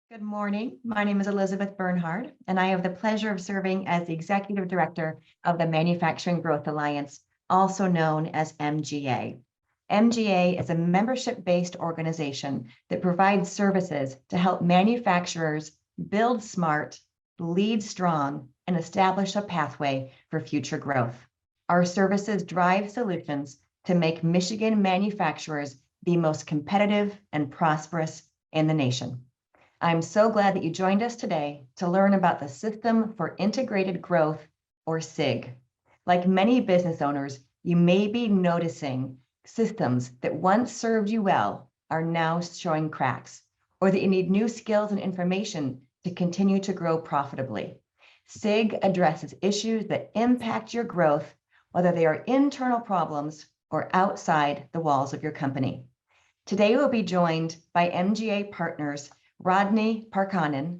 Good morning. My name is Elizabeth Bernhard, and I have the pleasure of serving as the Executive Director of the Manufacturing Growth Alliance, also known as MGA. MGA is a membership-based organization that provides services to help manufacturers build smart, lead strong, and establish a pathway for future growth. Our services drive solutions to make Michigan manufacturers the most competitive and prosperous in the nation. I'm so glad that you joined us today to learn about the System for Integrated Growth, or SIG. Like many business owners, you may be noticing systems that once served you well are now showing cracks, or that you need new skills and information to continue to grow profitably. SIG addresses issues that impact your growth, whether they are internal problems or outside the walls of your company. Today, we'll be joined by MGA partners Rodney Parkkonen,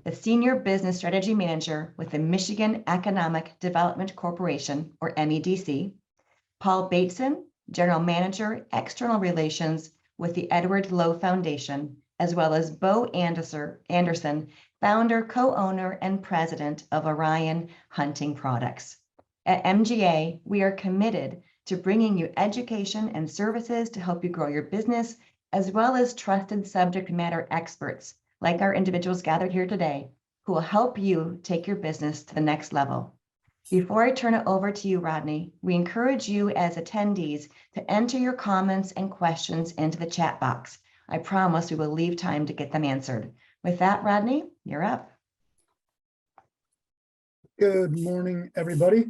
the Senior Business Strategy Manager with the Michigan Economic Development Corporation, or MEDC, Paul Bateson, General Manager, External Relations with the Edward Lowe Foundation, as well as Bo Anderson, Founder, Co-owner, and President of Orion Hunting Products. At MGA, we are committed to bringing you education and services to help you grow your business, as well as trusted subject matter experts, like our individuals gathered here today, who will help you take your business to the next level. Before I turn it over to you, Rodney, we encourage you as attendees to enter your comments and questions into the chat box. I promise we will leave time to get them answered. With that, Rodney, you're up. Good morning, everybody.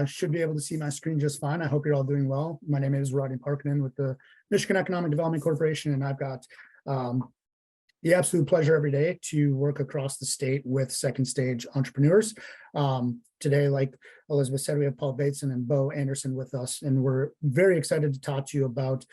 Should be able to see my screen just fine. I hope you're all doing well. My name is Rodney Parkkonen with the Michigan Economic Development Corporation, and I've got the absolute pleasure every day to work across the state with second stage entrepreneurs. Today, like Elizabeth said, we have Paul Bateson and Bo Anderson with us, and we're very excited to talk to you about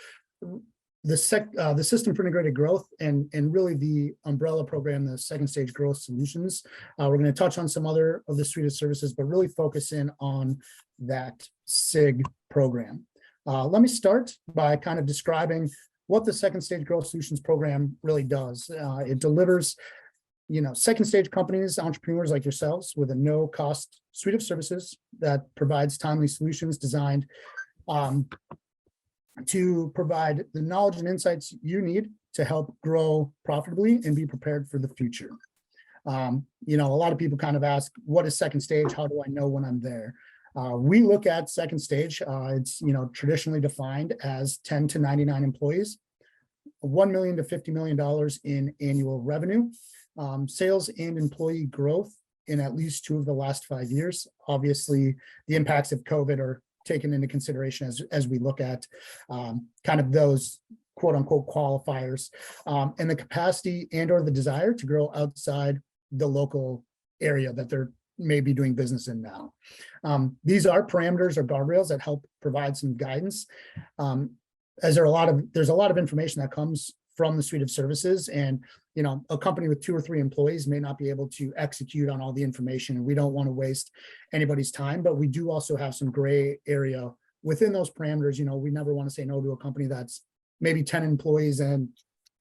the System for Integrated Growth and really the umbrella program, the Second Stage Growth Solutions. We're going to touch on some other of the suite of services, but really focus in on that SIG program. Let me start by kind of describing what the Second Stage Growth Solutions program really does. It delivers, second stage companies, entrepreneurs like yourselves, with a no-cost suite of services that provides timely solutions designed to provide the knowledge and insights you need to help grow profitably and be prepared for the future. A lot of people kind of ask, what is second stage? How do I know when I'm there? We look at second stage. It's traditionally defined as 10 to 99 employees, $1 million to $50 million in annual revenue, sales and employee growth in at least 2 of the last 5 years. Obviously, the impacts of COVID are taken into consideration as we look at kind of those quote unquote qualifiers, and the capacity and or the desire to grow outside the local area that they're maybe doing business in now. These are parameters or guardrails that help provide some guidance, as there's a lot of information that comes from the suite of services, and a company with 2 or 3 employees may not be able to execute on all the information, and we don't want to waste anybody's time. But we do also have some gray area within those parameters. We never want to say no to a company that's maybe 10 employees and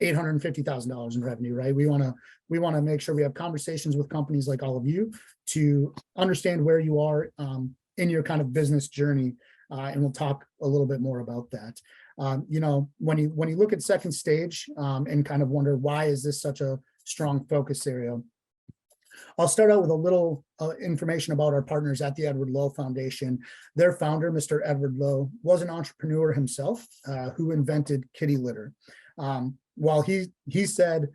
$850,000 in revenue, right? We want to make sure we have conversations with companies like all of you to understand where you are in your kind of business journey, and we'll talk a little bit more about that. When you look at second stage and kind of wonder, why is this such a strong focus area? I'll start out with a little information about our partners at the Edward Lowe Foundation. Their founder, Mr. Edward Lowe, was an entrepreneur himself who invented kitty litter. While he said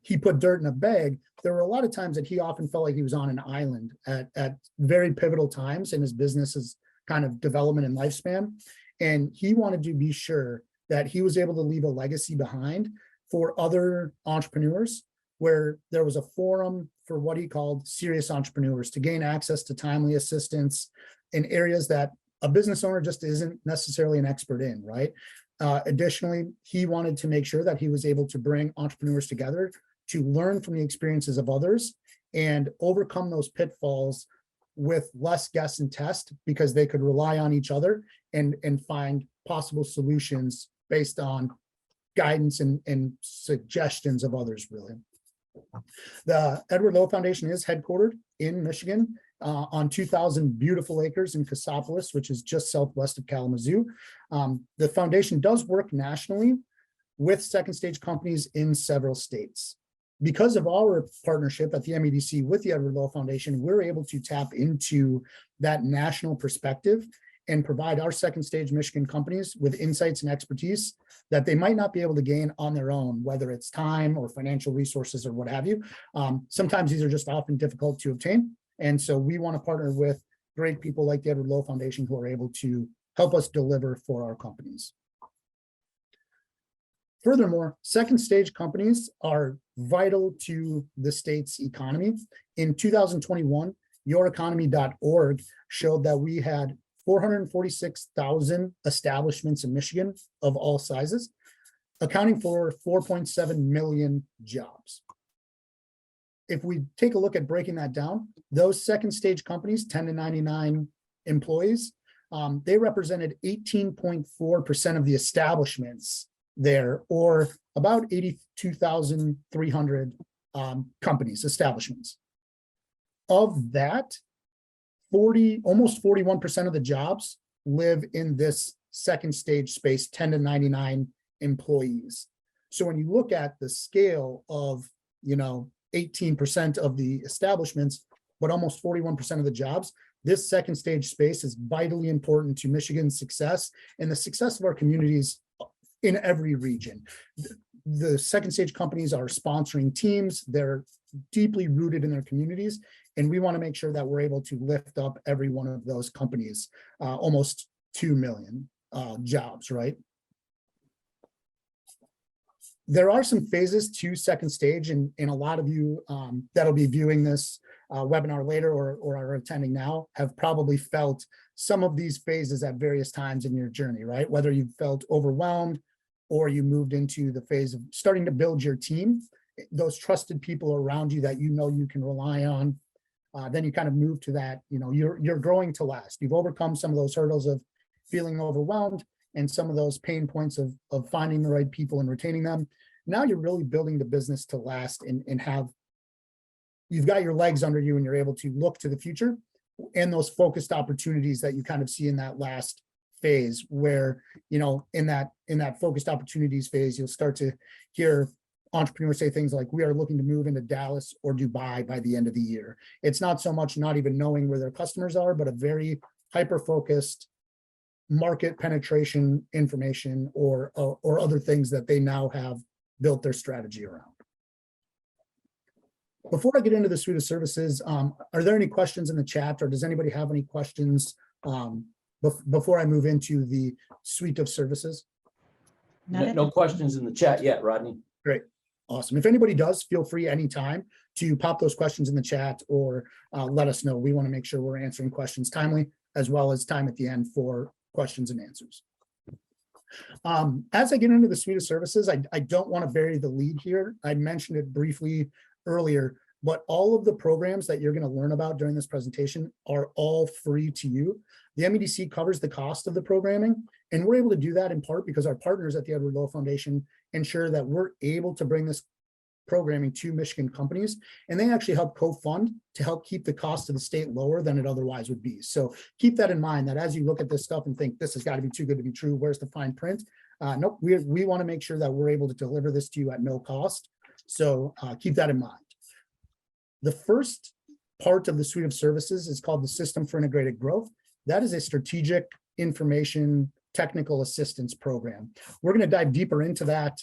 he put dirt in a bag, there were a lot of times that he often felt like he was on an island at very pivotal times in his business's kind of development and lifespan. And he wanted to be sure that he was able to leave a legacy behind for other entrepreneurs, where there was a forum for what he called serious entrepreneurs to gain access to timely assistance in areas that a business owner just isn't necessarily an expert in, right? Additionally, he wanted to make sure that he was able to bring entrepreneurs together to learn from the experiences of others and overcome those pitfalls with less guess and test, because they could rely on each other and find possible solutions based on guidance and suggestions of others, really. The Edward Lowe Foundation is headquartered in Michigan on 2,000 beautiful acres in Cassopolis, which is just southwest of Kalamazoo. The foundation does work nationally with second stage companies in several states. Because of our partnership at the MEDC with the Edward Lowe Foundation, we're able to tap into that national perspective and provide our second stage Michigan companies with insights and expertise that they might not be able to gain on their own, whether it's time or financial resources or what have you. Sometimes these are just often difficult to obtain. And so we want to partner with great people like the Edward Lowe Foundation who are able to help us deliver for our companies. Furthermore, second stage companies are vital to the state's economy. In 2021, youreconomy.org showed that we had 446,000 establishments in Michigan of all sizes, accounting for 4.7 million jobs. If we take a look at breaking that down, those second stage companies, 10 to 99 employees, they represented 18.4% of the establishments there, or about 82,300 companies, establishments. Of that, almost 41% of the jobs live in this second stage space, 10 to 99 employees. So when you look at the scale of, 18% of the establishments, but almost 41% of the jobs, this second stage space is vitally important to Michigan's success and the success of our communities in every region. The second stage companies are sponsoring teams. They're deeply rooted in their communities. And we want to make sure that we're able to lift up every one of those companies, almost 2 million jobs, right? There are some phases to second stage, and a lot of you that'll be viewing this webinar later or are attending now have probably felt some of these phases at various times in your journey, right? Whether you felt overwhelmed or you moved into the phase of starting to build your team, those trusted people around you that you can rely on. Then you kind of move to that, you're growing to last. You've overcome some of those hurdles of feeling overwhelmed and some of those pain points of finding the right people and retaining them. Now you're really building the business to last and you've got your legs under you and you're able to look to the future and those focused opportunities that you kind of see in that last phase where, in that focused opportunities phase, you'll start to hear entrepreneurs say things like, we are looking to move into Dallas or Dubai by the end of the year. It's not so much not even knowing where their customers are, but a very hyper-focused market penetration information or other things that they now have built their strategy around. Before I get into the suite of services, are there any questions in the chat, or does anybody have any questions before I move into the suite of services? No questions in the chat yet, Rodney. Great. Awesome. If anybody does, feel free anytime to pop those questions in the chat or let us know. We want to make sure we're answering questions timely, as well as time at the end for questions and answers. As I get into the suite of services, I don't want to bury the lead here. I mentioned it briefly earlier, but all of the programs that you're going to learn about during this presentation are all free to you. The MEDC covers the cost of the programming, and we're able to do that in part because our partners at the Edward Lowe Foundation ensure that we're able to bring this programming to Michigan companies, and they actually help co-fund to help keep the cost of the state lower than it otherwise would be. So keep that in mind, that as you look at this stuff and think this has got to be too good to be true, where's the fine print? Nope, we want to make sure that we're able to deliver this to you at no cost. So keep that in mind. The first part of the suite of services is called the System for Integrated Growth. That is a strategic information technical assistance program. We're going to dive deeper into that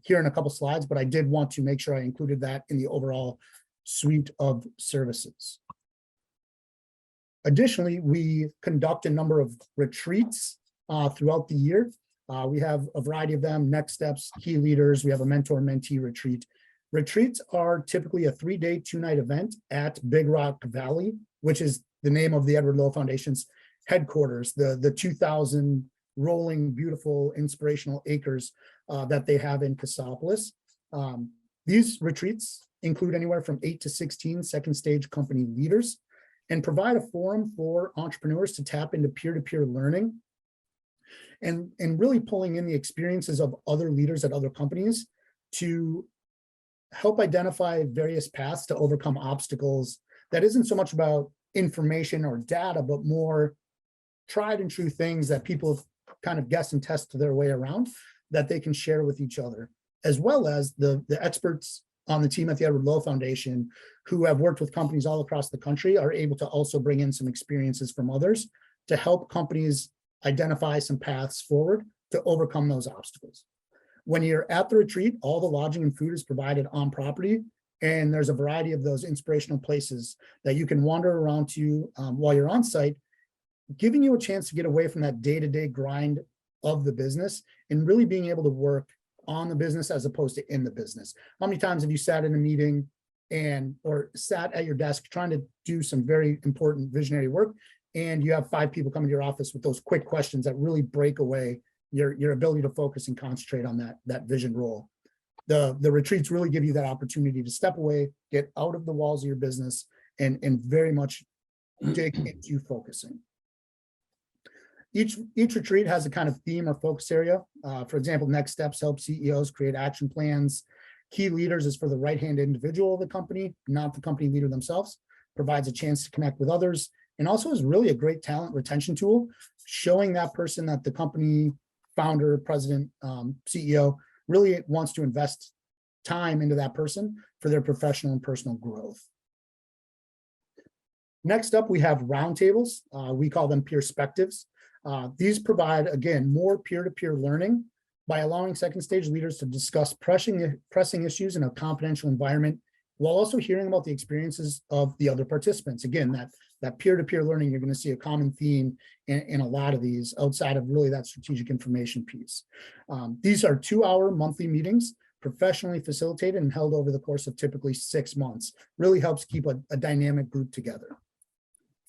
here in a couple slides, but I did want to make sure I included that in the overall suite of services. Additionally, we conduct a number of retreats throughout the year. We have a variety of them: Next Steps, Key Leaders. We have a mentor-mentee retreat. Retreats are typically a 3-day, 2-night event at Big Rock Valley, which is the name of the Edward Lowe Foundation's headquarters, the 2,000 rolling, beautiful, inspirational acres that they have in Cassopolis. These retreats include anywhere from 8 to 16 second stage company leaders and provide a forum for entrepreneurs to tap into peer-to-peer learning and really pulling in the experiences of other leaders at other companies to help identify various paths to overcome obstacles that isn't so much about information or data, but more tried and true things that people kind of guess and test their way around that they can share with each other, as well as the experts on the team at the Edward Lowe Foundation who have worked with companies all across the country are able to also bring in some experiences from others to help companies identify some paths forward to overcome those obstacles. When you're at the retreat, all the lodging and food is provided on property, and there's a variety of those inspirational places that you can wander around to while you're on site, giving you a chance to get away from that day-to-day grind of the business and really being able to work on the business as opposed to in the business. How many times have you sat in a meeting or sat at your desk trying to do some very important visionary work, and you have 5 people come into your office with those quick questions that really break away your ability to focus and concentrate on that vision role? The retreats really give you that opportunity to step away, get out of the walls of your business, and very much dig into focusing. Each retreat has a kind of theme or focus area. For example, next steps help CEOs create action plans. Key leaders is for the right-hand individual of the company, not the company leader themselves. Provides a chance to connect with others, and also is really a great talent retention tool, showing that person that the company founder, president, CEO really wants to invest time into that person for their professional and personal growth. Next up, we have roundtables. We call them peerspectives. These provide, again, more peer-to-peer learning by allowing second stage leaders to discuss pressing issues in a confidential environment, while also hearing about the experiences of the other participants. Again, that peer-to-peer learning, you're going to see a common theme in a lot of these outside of really that strategic information piece. These are 2-hour monthly meetings, professionally facilitated and held over the course of typically 6 months. Really helps keep a dynamic group together.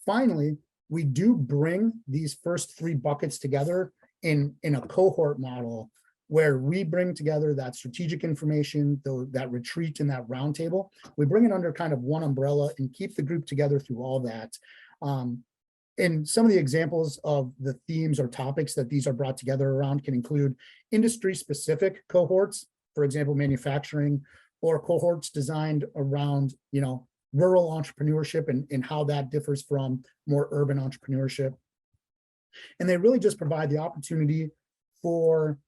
Finally, we do bring these first 3 buckets together in a cohort model where we bring together that strategic information, that retreat and that roundtable. We bring it under kind of one umbrella and keep the group together through all that. And some of the examples of the themes or topics that these are brought together around can include industry-specific cohorts, for example, manufacturing, or cohorts designed around, rural entrepreneurship and how that differs from more urban entrepreneurship. And they really just provide the opportunity for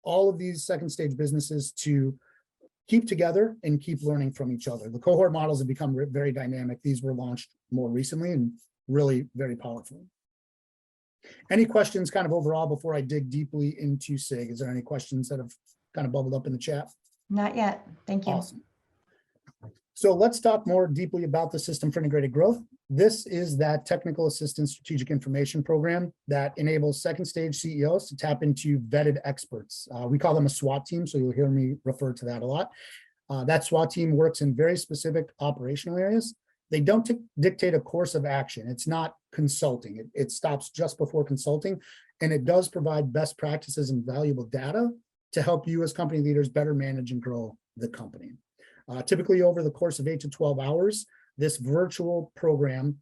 all of these second stage businesses to keep together and keep learning from each other. The cohort models have become very dynamic. These were launched more recently and really very powerful. Any questions kind of overall before I dig deeply into SIG? Is there any questions that have kind of bubbled up in the chat? Not yet. Thank you. Awesome. So let's talk more deeply about the System for Integrated Growth. This is that technical assistance strategic information program that enables second stage CEOs to tap into vetted experts. We call them a SWAT team, so you'll hear me refer to that a lot. That SWAT team works in very specific operational areas. They don't dictate a course of action. It's not consulting. It stops just before consulting, and it does provide best practices and valuable data to help you as company leaders better manage and grow the company. Typically over the course of 8 to 12 hours, this virtual program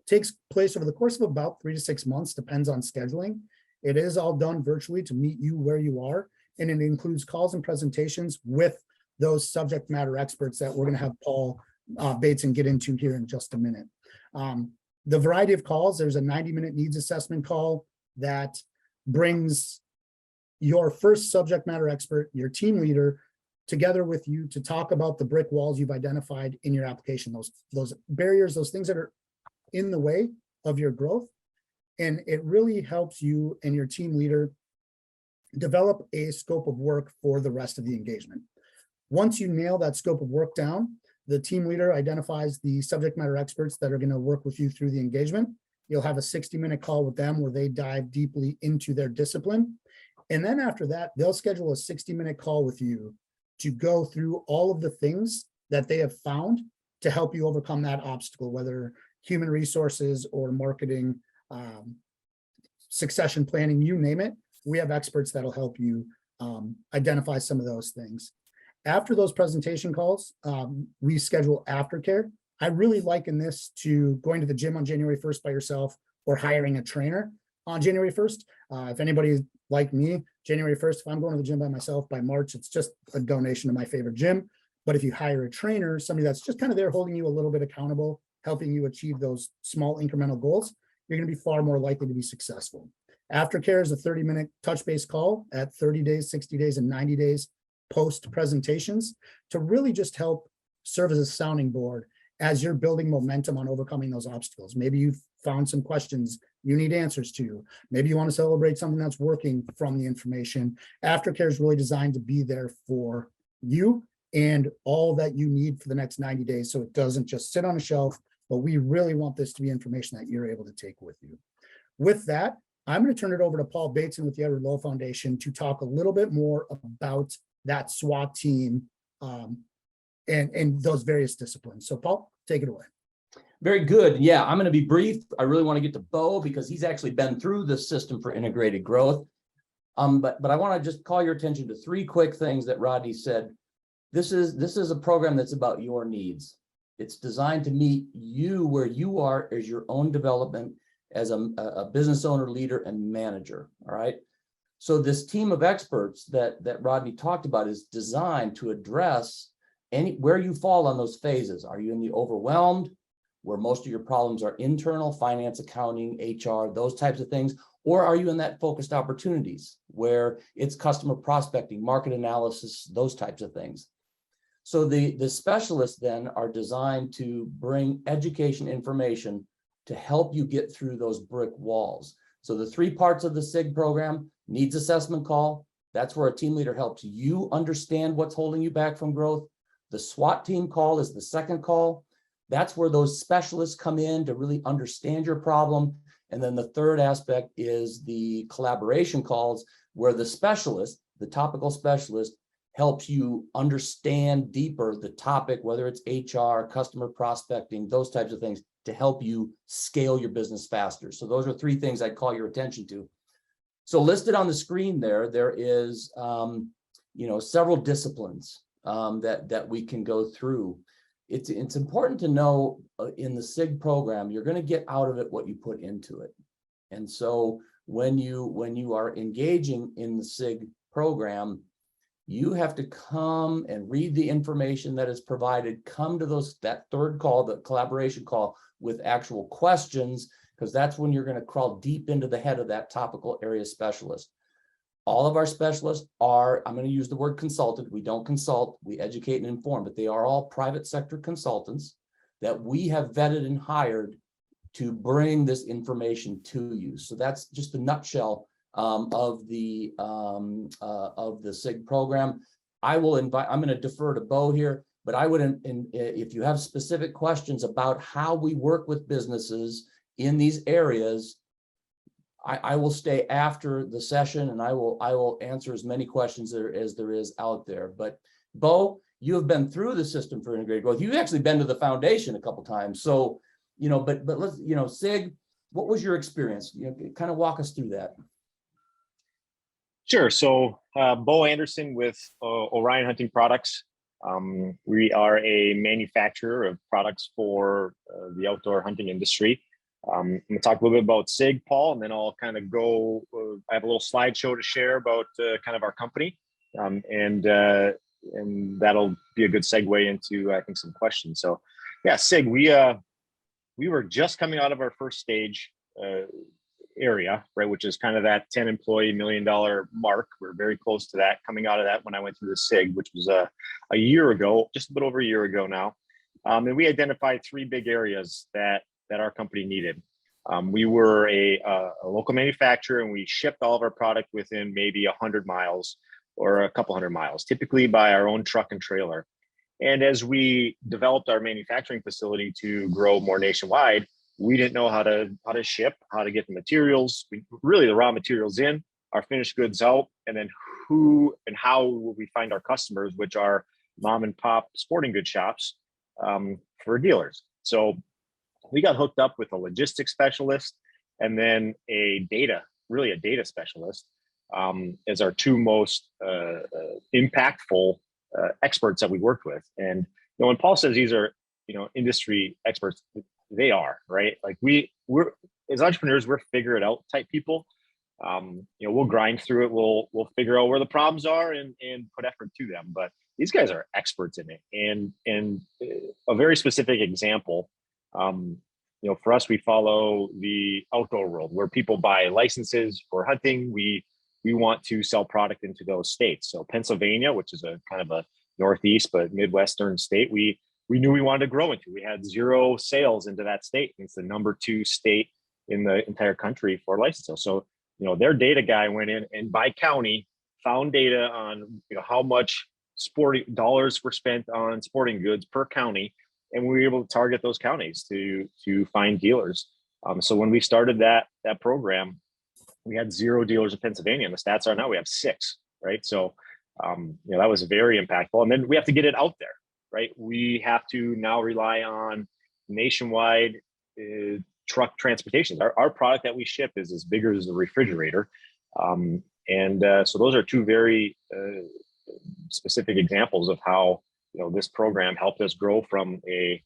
takes place over the course of about 3 to 6 months, depends on scheduling. It is all done virtually to meet you where you are, and it includes calls and presentations with those subject matter experts that we're going to have Paul Bateson get into here in just a minute. The variety of calls, there's a 90-minute needs assessment call that brings your first subject matter expert, your team leader, together with you to talk about the brick walls you've identified in your application, those barriers, those things that are in the way of your growth. And it really helps you and your team leader develop a scope of work for the rest of the engagement. Once you nail that scope of work down, the team leader identifies the subject matter experts that are going to work with you through the engagement. You'll have a 60-minute call with them where they dive deeply into their discipline. And then after that, they'll schedule a 60-minute call with you to go through all of the things that they have found to help you overcome that obstacle, whether human resources or marketing, succession planning, you name it. We have experts that'll help you identify some of those things. After those presentation calls, we schedule aftercare. I really liken this to going to the gym on January 1st by yourself or hiring a trainer on January 1st. If anybody like me, January 1st, if I'm going to the gym by myself, by March, it's just a donation to my favorite gym. But if you hire a trainer, somebody that's just kind of there holding you a little bit accountable, helping you achieve those small incremental goals, you're going to be far more likely to be successful. Aftercare is a 30-minute touch-base call at 30 days, 60 days, and 90 days post presentations to really just help serve as a sounding board as you're building momentum on overcoming those obstacles. Maybe you've found some questions you need answers to. Maybe you want to celebrate something that's working from the information. Aftercare is really designed to be there for you and all that you need for the next 90 days. So it doesn't just sit on a shelf, but we really want this to be information that you're able to take with you. With that, I'm going to turn it over to Paul Bateson with the Edward Lowe Foundation to talk a little bit more about that SWAT team and those various disciplines. So Paul, take it away. Very good. Yeah, I'm going to be brief. I really want to get to Bo because he's actually been through the system for integrated growth. But I want to just call your attention to three quick things that Rodney said. This is a program that's about your needs. It's designed to meet you where you are as your own development as a business owner, leader, and manager. All right. So this team of experts that Rodney talked about is designed to address where you fall on those phases. Are you in the overwhelmed, where most of your problems are internal, finance, accounting, HR, those types of things? Or are you in that focused opportunities where it's customer prospecting, market analysis, those types of things? So the specialists then are designed to bring education information to help you get through those brick walls. So the three parts of the SIG program: needs assessment call. That's where a team leader helps you understand what's holding you back from growth. The SWAT team call is the second call. That's where those specialists come in to really understand your problem. And then the third aspect is the collaboration calls, where the specialist, the topical specialist, helps you understand deeper the topic, whether it's HR, customer prospecting, those types of things, to help you scale your business faster. So those are three things I'd call your attention to. So listed on the screen there is several disciplines that we can go through. It's important to know in the SIG program, you're going to get out of it what you put into it. And so when you are engaging in the SIG program, you have to come and read the information that is provided, come to that third call, the collaboration call, with actual questions, because that's when you're going to crawl deep into the head of that topical area specialist. All of our specialists are, I'm going to use the word consultant. We don't consult, we educate and inform, but they are all private sector consultants that we have vetted and hired to bring this information to you. So that's just a nutshell of the SIG program. I'm going to defer to Bo here, but I would, if you have specific questions about how we work with businesses in these areas, I will stay after the session and I will answer as many questions as there is out there. But Bo, you have been through the system for integrated growth. You've actually been to the foundation a couple of times. So, but let's, SIG, what was your experience? Kind of walk us through that. Sure. So Bo Anderson with Orion Hunting Products. We are a manufacturer of products for the outdoor hunting industry. I'm going to talk a little bit about SIG, Paul, and then I'll kind of go. I have a little slideshow to share about kind of our company, and that'll be a good segue into, I think, some questions. So, yeah, SIG. We were just coming out of our first stage area, right, which is kind of that 10 employee $1 million mark. We're very close to that, coming out of that when I went through the SIG, which was a year ago, just a bit over a year ago now. And we identified three big areas that our company needed. We were a local manufacturer, and we shipped all of our product within maybe 100 miles or a couple hundred miles, typically by our own truck and trailer. And as we developed our manufacturing facility to grow more nationwide, we didn't know how to ship, how to get the materials, really the raw materials in, our finished goods out, and then who and how will we find our customers, which are mom and pop sporting goods shops for dealers. So we got hooked up with a logistics specialist and then a data specialist as our two most impactful experts that we worked with. And when Paul says these are industry experts, they are, right? Like we're as entrepreneurs, we're figure it out type people. We'll grind through it. We'll figure out where the problems are and put effort to them. But these guys are experts in it. And a very specific example, for us, we follow the outdoor world where people buy licenses for hunting. We want to sell product into those states. So Pennsylvania, which is a kind of a Northeast but Midwestern state, we knew we wanted to grow into. We had 0 sales into that state. It's the number 2 state in the entire country for license sales. So, their data guy went in and by county found data on, how much sporting dollars were spent on sporting goods per county. And we were able to target those counties to find dealers. So when we started that program, we had 0 dealers in Pennsylvania, and the stats are now we have 6, right? So, that was very impactful. And then we have to get it out there, right? We have to now rely on nationwide truck transportation. Our product that we ship is as big as a refrigerator. So those are 2 very specific examples of how, this program helped us grow from a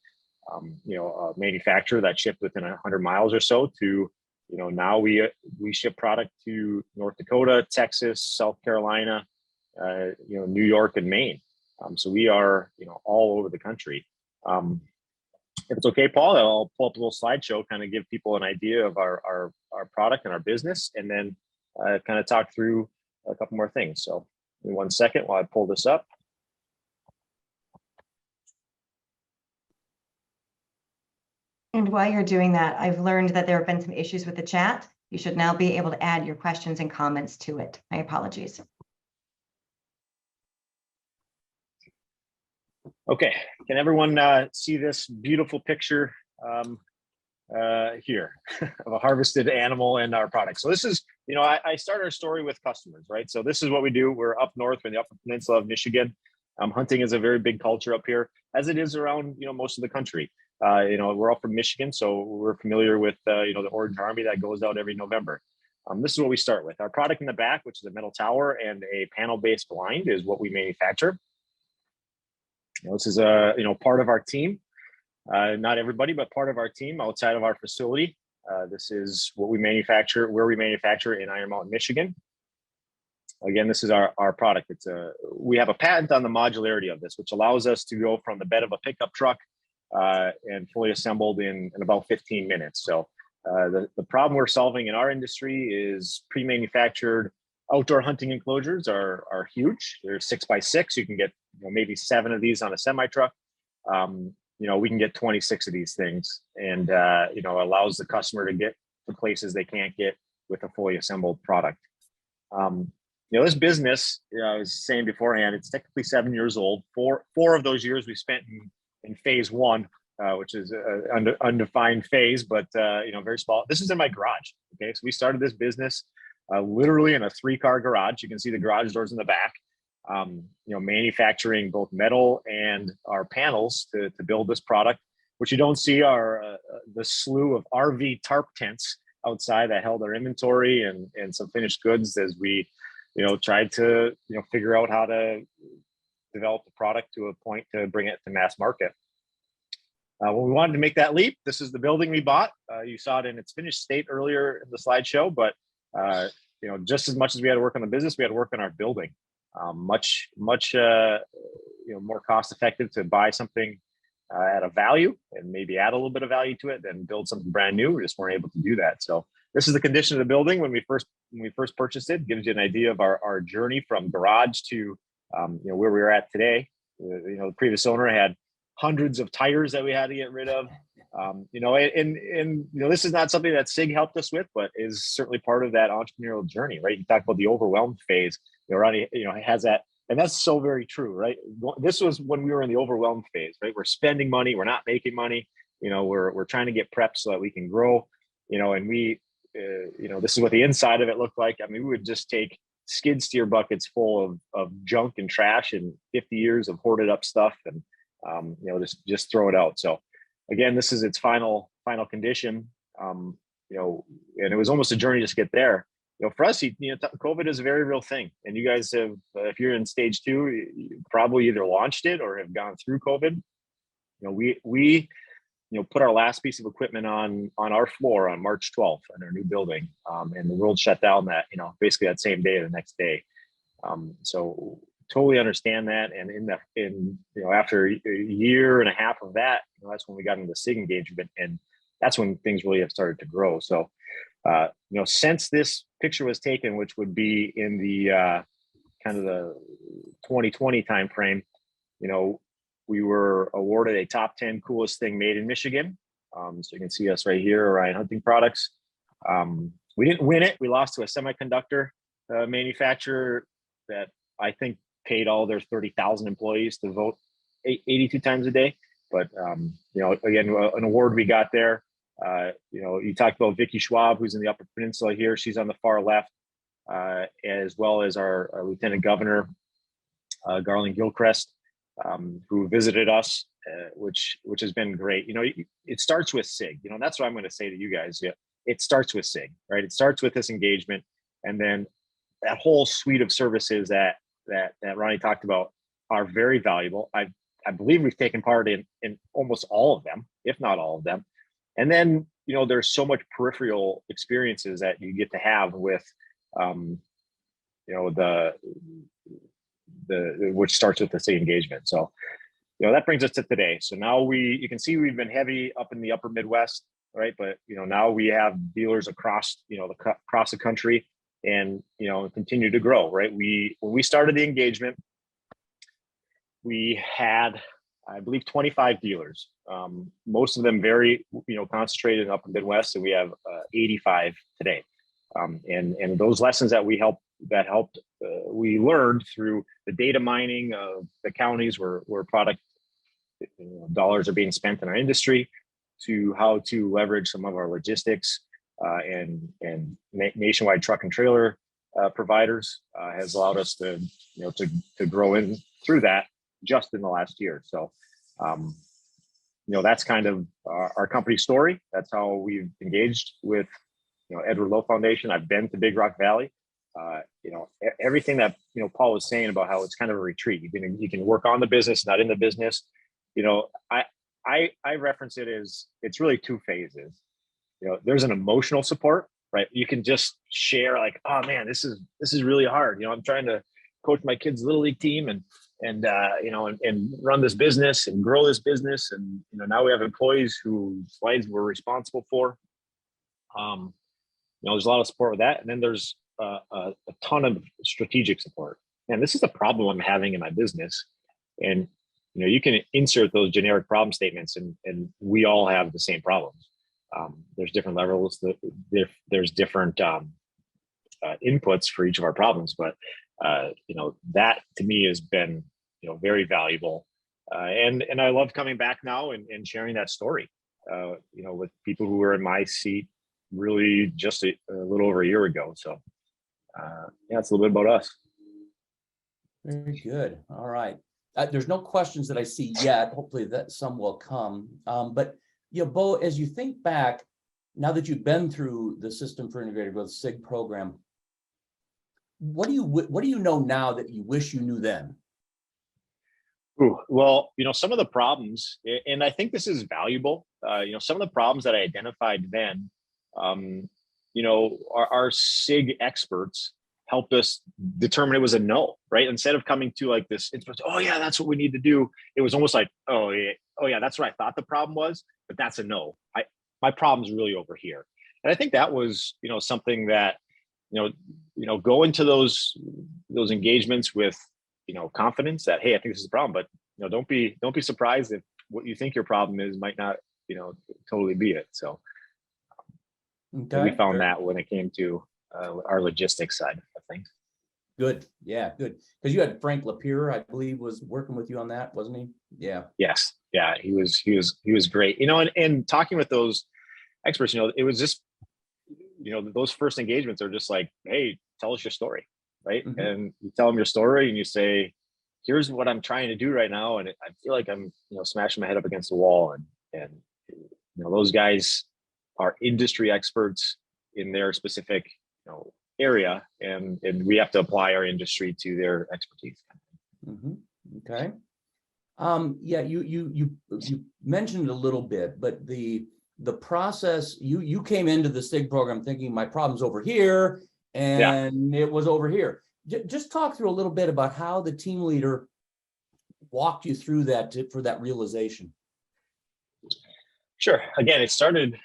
manufacturer that shipped within 100 miles or so to, now we ship product to North Dakota, Texas, South Carolina, New York and Maine. So we are, all over the country. If it's okay, Paul, I'll pull up a little slideshow, kind of give people an idea of our product and our business, and then kind of talk through a couple more things. So give me 1 second while I pull this up. And while you're doing that, I've learned that there have been some issues with the chat. You should now be able to add your questions and comments to it. My apologies. Okay, can everyone see this beautiful picture here of a harvested animal and our product? So this is, I start our story with customers, right? So this is what we do. We're up north in the Upper Peninsula of Michigan. Hunting is a very big culture up here, as it is around, most of the country. We're all from Michigan, so we're familiar with, the Orange Army that goes out every November. This is what we start with. Our product in the back, which is a metal tower and a panel-based blind, is what we manufacture. This is part of our team, not everybody, but part of our team outside of our facility. This is what we manufacture, where we manufacture in Iron Mountain, Michigan. Again, this is our product. We have a patent on the modularity of this, which allows us to go from the bed of a pickup truck and fully assembled in about 15 minutes. So the problem we're solving in our industry is pre-manufactured outdoor hunting enclosures are huge. They're 6x6. You can get maybe 7 of these on a semi truck. We can get 26 of these things, and allows the customer to get to places they can't get with a fully assembled product. This business, I was saying beforehand, it's technically 7 years old. Four of those years we spent in phase 1, which is an undefined phase, but very small. This is in my garage. Okay, so we started this business literally in a 3-car garage. You can see the garage doors in the back. Manufacturing both metal and our panels to build this product. What you don't see are the slew of RV tarp tents outside that held our inventory and some finished goods as we, tried to, figure out how to develop the product to a point to bring it to mass market. When we wanted to make that leap, this is the building we bought. You saw it in its finished state earlier in the slideshow, but just as much as we had to work on the business, we had to work on our building. Much more cost effective to buy something at a value and maybe add a little bit of value to it than build something brand new. We just weren't able to do that. So this is the condition of the building when we first purchased it. Gives you an idea of our journey from garage to where we are at today. The previous owner had hundreds of tires that we had to get rid of. This is not something that SIG helped us with, but is certainly part of that entrepreneurial journey, right? You talk about the overwhelmed phase. Ronnie, has that, and that's so very true, right? This was when we were in the overwhelmed phase, right? We're spending money, we're not making money. We're trying to get prepped so that we can grow. And we, this is what the inside of it looked like. I mean, we would just take skid steer buckets full of junk and trash and 50 years of hoarded up stuff, and just throw it out. So again, this is its final condition. And it was almost a journey just to get there. For us, COVID is a very real thing. And you guys have, if you're in stage 2, you probably either launched it or have gone through COVID. We put our last piece of equipment on our floor on March 12th in our new building, and the world shut down that, basically that same day or the next day. So totally understand that. And after a year and a half of that, that's when we got into the SIG engagement, and that's when things really have started to grow. So, since this picture was taken, which would be in the kind of the 2020 timeframe, we were awarded a top 10 coolest thing made in Michigan. So you can see us right here, Orion Hunting Products. We didn't win it. We lost to a semiconductor manufacturer that I think paid all their 30,000 employees to vote 82 times a day. But, again, an award we got there. You talked about Vicky Schwab, who's in the Upper Peninsula here. She's on the far left, as well as our Lieutenant Governor, Garland Gilchrist, who visited us, which has been great. It starts with SIG. That's what I'm going to say to you guys. Yeah, it starts with SIG, right? It starts with this engagement, and then that whole suite of services that Ronnie talked about are very valuable. I believe we've taken part in almost all of them, if not all of them. And then, there's so much peripheral experiences that you get to have with, which starts with the SIG engagement. So, that brings us to today. So now you can see we've been heavy up in the upper Midwest, right? But, now we have dealers across the country, and, continue to grow, right? When we started the engagement, we had, I believe, 25 dealers, most of them very, concentrated up in the Midwest, and we have 85 today. And those lessons that we learned through the data mining of the counties where product dollars are being spent in our industry, to how to leverage some of our logistics and nationwide truck and trailer providers has allowed us to grow in through that just in the last year. So, that's kind of our company story. That's how we've engaged with, Edward Lowe Foundation. I've been to Big Rock Valley. Everything that, Paul was saying about how it's kind of a retreat. You can work on the business, not in the business. I reference it as it's really two phases. There's an emotional support, right? You can just share like, oh man, this is really hard. I'm trying to coach my kids' little league team and run this business and grow this business. And, now we have employees whose lives we're responsible for. There's a lot of support with that. And then there's a ton of strategic support. And this is a problem I'm having in my business. And, you can insert those generic problem statements and we all have the same problems. There's different levels, there's different inputs for each of our problems, but that to me has been, very valuable. And I love coming back now and sharing that story, with people who were in my seat really just a little over a year ago. So it's a little bit about us. Very good. All right. There's no questions that I see yet. Hopefully that some will come. But Bo, as you think back, now that you've been through the System for Integrated Growth SIG program, what do you know now that you wish you knew then? Ooh, well, some of the problems, and I think this is valuable. Some of the problems that I identified then, our SIG experts helped us determine it was a no, right? Instead of coming to like this, oh yeah, that's what we need to do. It was almost like, oh yeah, that's what I thought the problem was, but that's a no. My problem's really over here. And I think that was, something that, go into those engagements with, confidence that, hey, I think this is a problem, but don't be surprised if what you think your problem is might not, totally be it. So we found that when it came to our logistics side of things. Good. Yeah, good. Because you had Frank Lapierre, I believe, was working with you on that, wasn't he? Yeah. Yes. Yeah, he was great. And talking with those experts, it was just, those first engagements are just like, hey, tell us your story, right? Mm-hmm. And you tell them your story and you say, here's what I'm trying to do right now. And I feel like I'm, smashing my head up against the wall. And those guys are industry experts in their specific, area, and we have to apply our industry to their expertise. Mm-hmm. Okay. Yeah, you mentioned it a little bit, but the process, you came into the STIG program thinking my problem's over here and it was over here. Just talk through a little bit about how the team leader walked you through that for that realization. Sure. Again, it started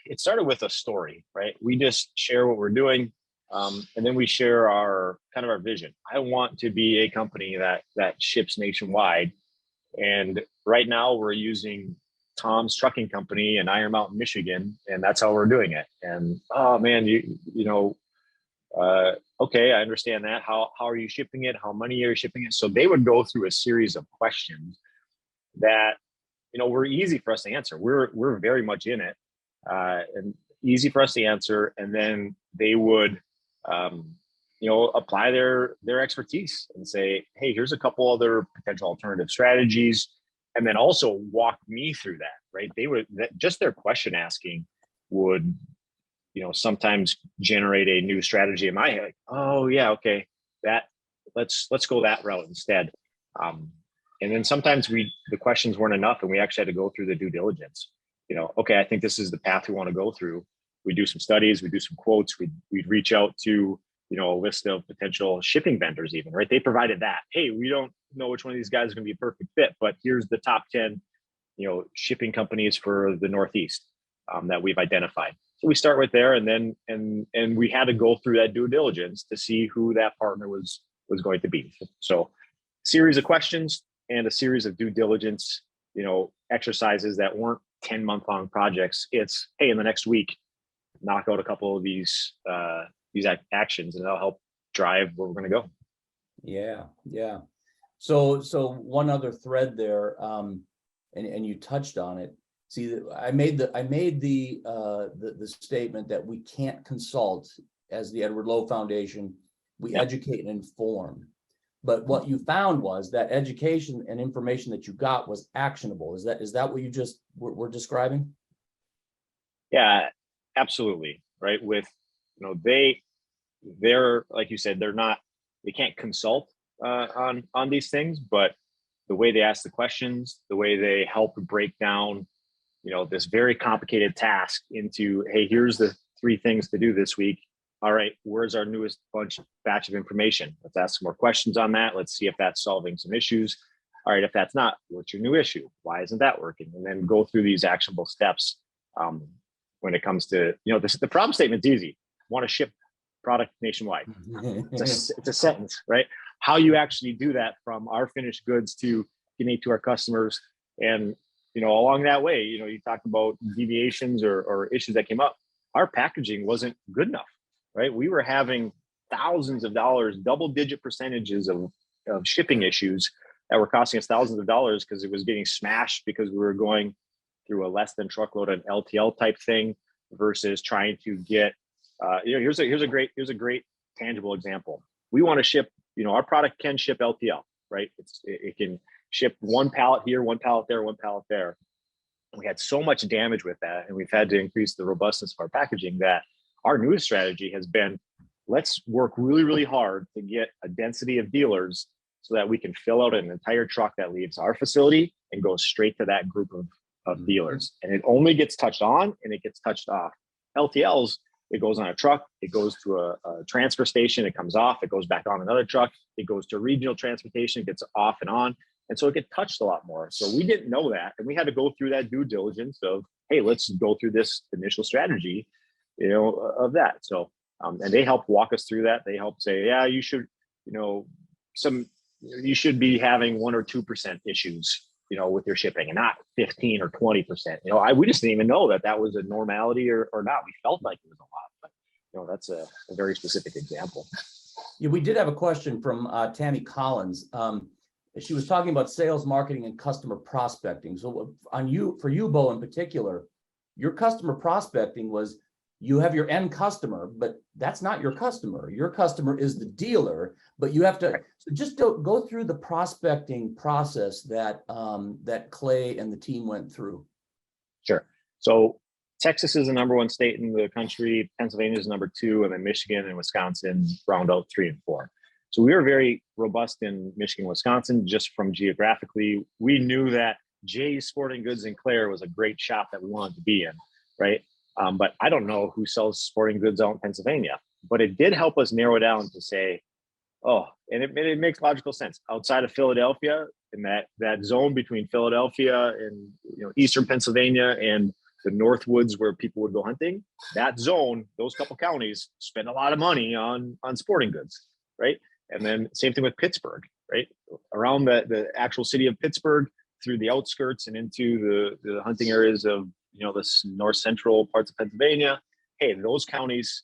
with a story, right? We just share what we're doing, and then we share our vision. I want to be a company that ships nationwide, and right now we're using Tom's trucking company in Iron Mountain, Michigan, and that's how we're doing it. And oh man, okay, I understand that. How are you shipping it? How many are you shipping it? So they would go through a series of questions that were easy for us to answer. We're very much in it, and easy for us to answer. And then they would, apply their expertise and say, hey, here's a couple other potential alternative strategies, and then also walk me through that. Right? They would just their question asking would, sometimes generate a new strategy in my head. Like, oh yeah, okay, let's go that route instead. And then sometimes the questions weren't enough, and we actually had to go through the due diligence. Okay, I think this is the path we want to go through. We do some studies, we do some quotes, we'd reach out to a list of potential shipping vendors, even, right? They provided that. Hey, we don't know which one of these guys is going to be a perfect fit, but here's the top 10, shipping companies for the Northeast that we've identified. So we start right there, and then and we had to go through that due diligence to see who that partner was going to be. So, series of questions and a series of due diligence, exercises that weren't 10-month-long projects. It's, hey, in the next week, knock out a couple of these actions, and that'll help drive where we're going to go. Yeah. So one other thread there, and you touched on it. See, I made the statement that we can't consult as the Edward Lowe Foundation. We educate and inform. But what you found was that education and information that you got was actionable. Is that what you just were describing? Yeah, absolutely. Right. With, they're, like you said, they can't consult on these things, but the way they ask the questions, the way they help break down, this very complicated task into, hey, here's the 3 things to do this week. All right, where's our newest batch of information? Let's ask some more questions on that. Let's see if that's solving some issues. All right, if that's not, what's your new issue? Why isn't that working? And then go through these actionable steps. When it comes to, the problem statement's easy. Want to ship product nationwide. It's a sentence, right? How you actually do that from our finished goods to getting to our customers. And, along that way, you talk about deviations or issues that came up. Our packaging wasn't good enough. Right, we were having thousands of dollars, double-digit percentages of shipping issues that were costing us thousands of dollars because it was getting smashed because we were going through a less than truckload, an LTL type thing, versus trying to get. Here's a great tangible example. We want to ship. Our product can ship LTL, right? It can ship one pallet here, one pallet there, one pallet there. We had so much damage with that, and we've had to increase the robustness of our packaging that. Our newest strategy has been, let's work really, really hard to get a density of dealers so that we can fill out an entire truck that leaves our facility and goes straight to that group of dealers. And it only gets touched on and it gets touched off. LTLs, it goes on a truck, it goes to a transfer station, it comes off, it goes back on another truck, it goes to regional transportation, it gets off and on. And so it gets touched a lot more. So we didn't know that. And we had to go through that due diligence of, hey, let's go through this initial strategy of that. So, and they help walk us through that. They help say, yeah, you should, you should be having 1 or 2% issues, with your shipping, and not 15 or 20%. We just didn't even know that was a normality or not. We felt like it was a lot, but that's a very specific example. Yeah, we did have a question from Tammy Collins. She was talking about sales, marketing, and customer prospecting. So for you, Bo, in particular, your customer prospecting was, you have your end customer, but that's not your customer. Your customer is the dealer, but you have to just go through the prospecting process that Clay and the team went through. Sure. So Texas is the #1 state in the country. Pennsylvania is #2, and then Michigan and Wisconsin round out 3 and 4. So we were very robust in Michigan, Wisconsin, just from geographically. We knew that Jay's Sporting Goods in Clare was a great shop that we wanted to be in, right? But I don't know who sells sporting goods out in Pennsylvania. But it did help us narrow down to say, oh, and it makes logical sense. Outside of Philadelphia, in that zone between Philadelphia and eastern Pennsylvania and the North Woods where people would go hunting, that zone, those couple counties spend a lot of money on sporting goods, right? And then same thing with Pittsburgh, right? Around the actual city of Pittsburgh, through the outskirts and into the hunting areas of the north central parts of Pennsylvania. Hey, those counties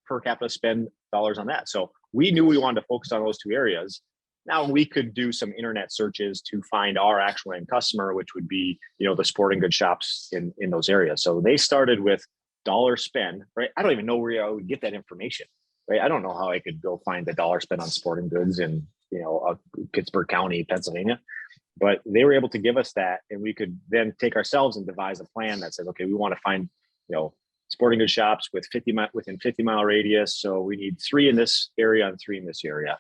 per capita spend dollars on that. So we knew we wanted to focus on those two areas. Now we could do some internet searches to find our actual end customer, which would be, the sporting goods shops in those areas. So they started with dollar spend, right? I don't even know where I would get that information, right? I don't know how I could go find the dollar spend on sporting goods in, Pittsburgh County, Pennsylvania. But they were able to give us that, and we could then take ourselves and devise a plan that said, okay, we want to find, sporting goods shops within 50-mile radius. So we need 3 in this area and 3 in this area.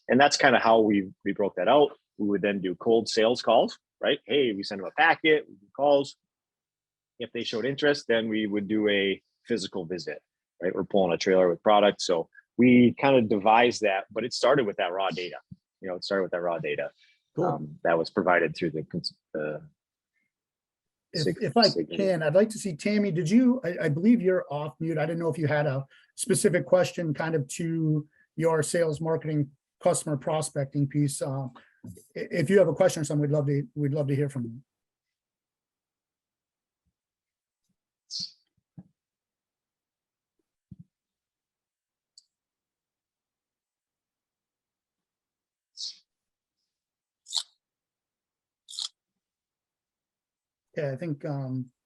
And that's kind of how we broke that out. We would then do cold sales calls, right? Hey, we send them a packet, we do calls. If they showed interest, then we would do a physical visit, right? We're pulling a trailer with product. So we kind of devised that, but it started with that raw data. Cool. That was provided through the If I can, I'd like to see Tammy, did you, I believe you're off mute. I didn't know if you had a specific question kind of to your sales, marketing, customer prospecting piece. If you have a question or something, we'd love to hear from you. Yeah, I think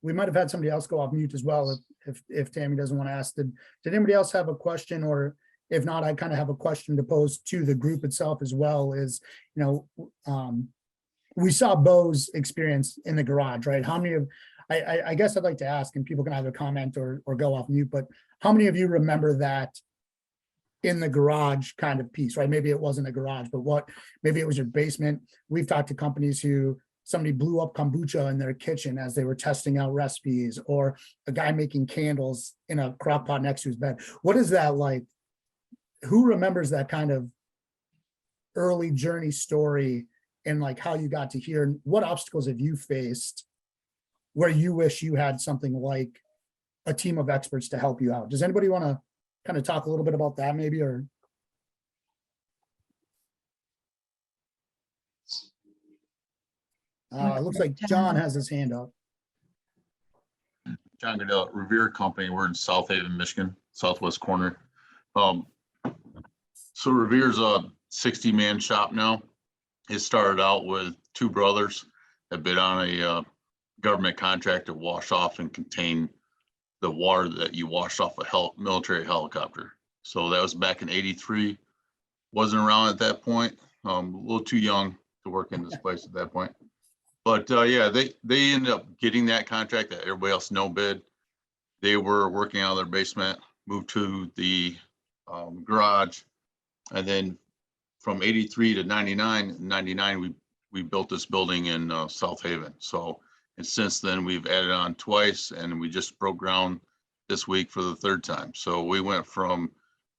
we might have had somebody else go off mute as well. If Tammy doesn't want to ask, did anybody else have a question? Or if not, I kind of have a question to pose to the group itself as well. Is we saw Bo's experience in the garage, right? How many of I guess I'd like to ask, and people can either comment or go off mute, but how many of you remember that in the garage kind of piece, right? Maybe it wasn't a garage, but maybe it was your basement. We've talked to companies who somebody blew up kombucha in their kitchen as they were testing out recipes, or a guy making candles in a crock pot next to his bed. What is that like? Who remembers that kind of early journey story and like how you got to here? And what obstacles have you faced where you wish you had something like a team of experts to help you out? Does anybody want to kind of talk a little bit about that maybe, or? It looks like John has his hand up. John Goodell, Revere Company. We're in South Haven, Michigan, southwest corner. So Revere's a 60-man shop now. It started out with 2 brothers that bid on a government contract to wash off and contain the water that you washed off a military helicopter. So that was back in '83. Wasn't around at that point. A little too young to work in this place at that point. But yeah, they ended up getting that contract that everybody else no bid. They were working out of their basement, moved to the garage, and then from '83 to '99, we built this building in South Haven. So, and since then we've added on twice, and we just broke ground this week for the 3rd time. So we went from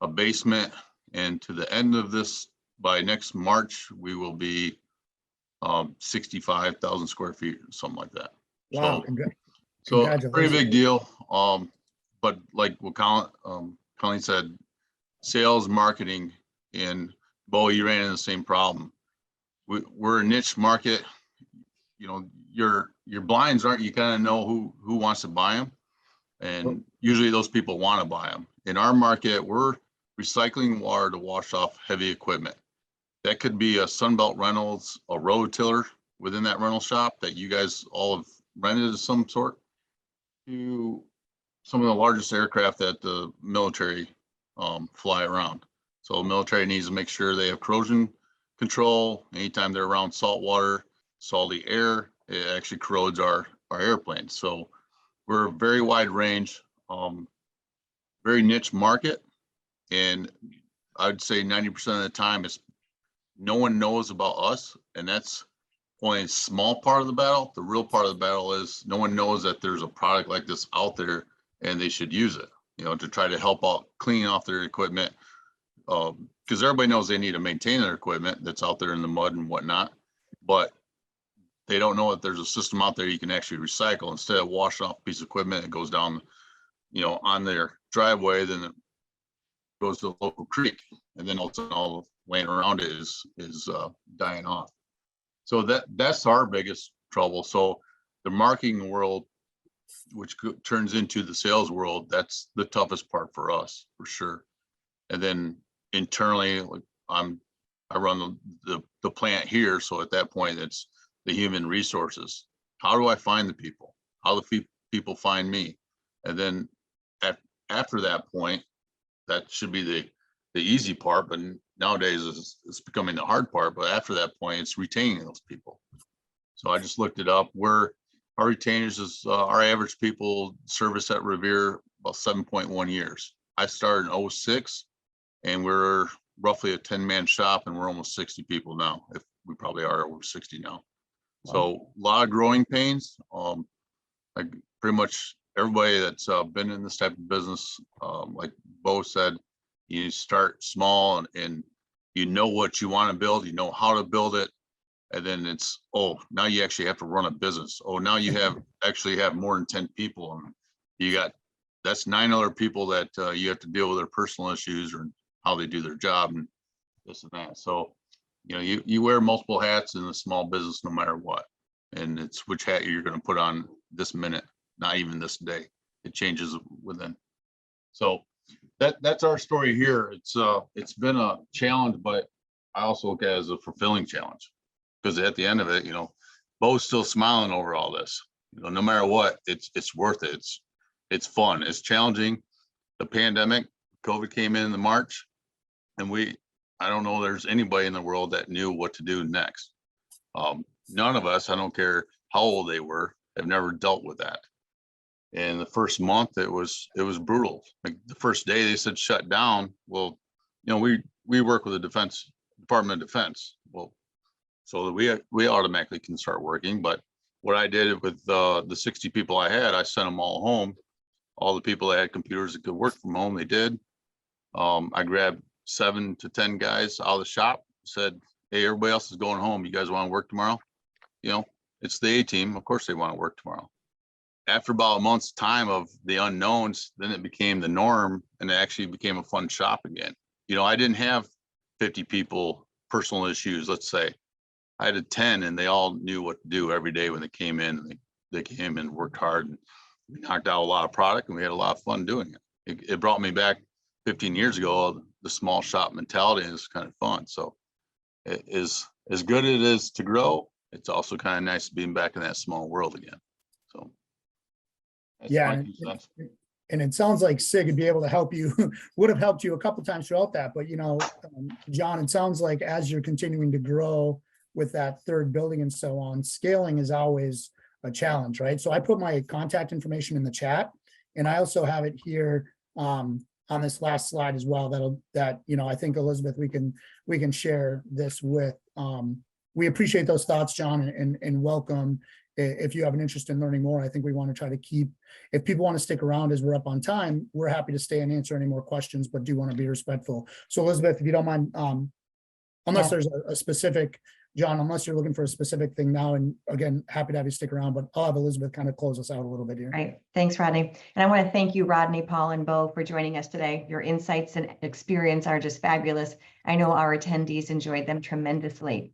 a basement, and to the end of this, by next March, we will be 65,000 square feet, something like that. Wow. So pretty big deal. But like what Colleen said, sales, marketing, and Bo, you ran into the same problem. We're a niche market. Your blinds aren't, you kind of know who wants to buy them. And usually those people want to buy them. In our market, we're recycling water to wash off heavy equipment. That could be a Sunbelt Rentals, a rototiller within that rental shop that you guys all have rented of some sort, to some of the largest aircraft that the military fly around. So the military needs to make sure they have corrosion control. Anytime they're around salt water, salty air, it actually corrodes our airplanes. So we're a very wide range, very niche market. And I'd say 90% of the time it's no one knows about us, and that's only a small part of the battle. The real part of the battle is no one knows that there's a product like this out there and they should use it, to try to help out clean off their equipment. Because everybody knows they need to maintain their equipment that's out there in the mud and whatnot, but they don't know that there's a system out there you can actually recycle. Instead of washing off a piece of equipment, it goes down, on their driveway, then it goes to the local creek, and then all the land around it is dying off. So that's our biggest trouble. So the marketing world, which turns into the sales world, that's the toughest part for us, for sure. And then internally, like I run the plant here, so at that point, it's the human resources. How do I find the people? How do people find me? And then after that point, that should be the easy part, but nowadays it's becoming the hard part. But after that point, it's retaining those people. So I just looked it up. Where our retainers is our average people service at Revere about 7.1 years. I started in 06, and we're roughly a 10-man shop, and we're almost 60 people now. If we probably are over 60 now. So a lot of growing pains. Like pretty much everybody that's been in this type of business, like Bo said, you start small and you know what you want to build, you know how to build it. And then it's, now you actually have to run a business. Now you actually have more than 10 people. And that's 9 other people that you have to deal with their personal issues or how they do their job and this and that. So, you wear multiple hats in a small business no matter what. And it's which hat you're going to put on this minute, not even this day. It changes within. So that's our story here. It's been a challenge, but I also look at it as a fulfilling challenge, because at the end of it, Bo's still smiling over all this. No matter what, it's worth it. It's fun. It's challenging. The pandemic, COVID came in the March, and I don't know there's anybody in the world that knew what to do next. None of us, I don't care how old they were, have never dealt with that. And the first month it was brutal. Like the first day they said shut down. Well, we work with the Department of Defense. Well, so that we automatically can start working. But what I did with the 60 people I had, I sent them all home. All the people that had computers that could work from home, they did. I grabbed 7 to 10 guys out of the shop, said, hey, everybody else is going home. You guys want to work tomorrow? It's the A team. Of course they want to work tomorrow. After about a month's time of the unknowns, then it became the norm, and it actually became a fun shop again. I didn't have 50 people, personal issues, let's say. I had 10, and they all knew what to do every day when they came in. They came and worked hard, and we knocked out a lot of product, and we had a lot of fun doing it. It brought me back 15 years ago, the small shop mentality, and it's kind of fun. So it is as good as it is to grow. It's also kind of nice being back in that small world again. So that's Yeah, my 2 cents. and it sounds like SIG would be able to help you, would have helped you a couple times throughout that. But John, it sounds like as you're continuing to grow with that third building and so on, scaling is always a challenge, right? So I put my contact information in the chat, and I also have it here on this last slide as well. I think Elizabeth, we can share this with. We appreciate those thoughts, John, and welcome. If you have an interest in learning more, I think we want to try to keep, if people want to stick around as we're up on time, we're happy to stay and answer any more questions, but do want to be respectful. So Elizabeth, if you don't mind, unless there's a specific, John, unless you're looking for a specific thing now, and again, happy to have you stick around, but I'll have Elizabeth kind of close us out a little bit here. Right. Thanks, Rodney. And I want to thank you, Rodney, Paul, and Bo, for joining us today. Your insights and experience are just fabulous. I know our attendees enjoyed them tremendously.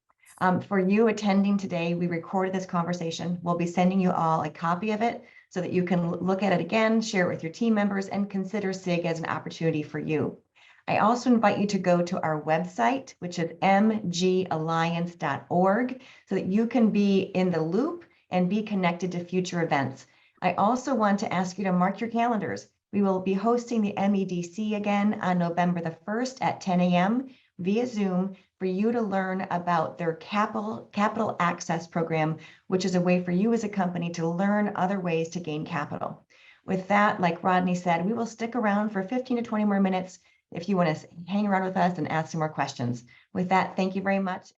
For you attending today, we recorded this conversation. We'll be sending you all a copy of it so that you can look at it again, share it with your team members, and consider SIG as an opportunity for you. I also invite you to go to our website, which is mgalliance.org, so that you can be in the loop and be connected to future events. I also want to ask you to mark your calendars. We will be hosting the MEDC again on November the 1st at 10 a.m. via Zoom for you to learn about their capital access program, which is a way for you as a company to learn other ways to gain capital. With that, like Rodney said, we will stick around for 15 to 20 more minutes. if you want to hang around with us and ask some more questions. With that, thank you very much.